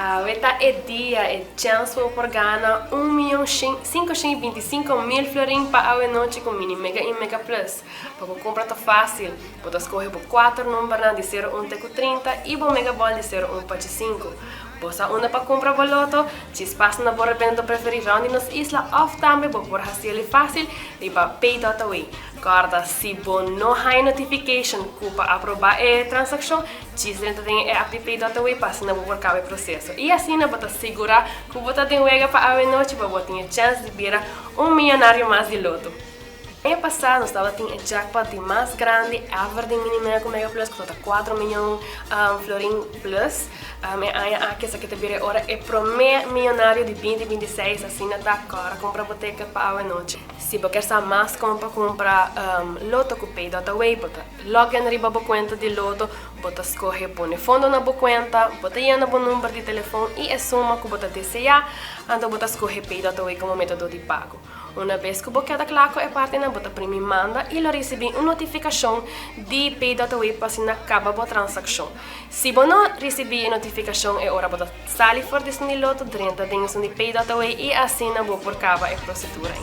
Esta é dia, é chance por ganhar 1.525.000 florin para a noite com Mini Mega e Mega Plus. Para comprar tá fácil, pode escolher por 4 números de 0 1 até 30 e por Mega Ball de 0 1 para 5. Você anda para comprar boleto, te espaço na borra bem do preferido onde nos isla off também por fazer fácil e para Pay.away. Guarda, se você não tem notification para aprovar a transação, você tem a app Pay.away para não buscar o processo. E assim você segura que você tem wega para a noite para você ter chance de virar milionário mais de loto. Ano passado, nós tínhamos o jackpot mais grande ever de Mini Mega com Mega Plus, que está 4 milhões florin plus. Aqui essa categoria agora é para milionário de 2026, assim na cara, compra boteca para a noite. Se você quer saber mais como comprar loto com Pay.away, você login riba a conta de loto, você escolhe põe fundo na boa conta, você llena o número de telefone e a soma que você deseja, então você escolhe Pay.away como método de pago. Uma vez que você está claro é parte na você primeiro manda e recebe uma notificação de Pay.away para se acaba a transação. Se você não receber a notificação, é hora você sair fora desse loto, 30 dias de Pay.away e assim você por acabar a procedura.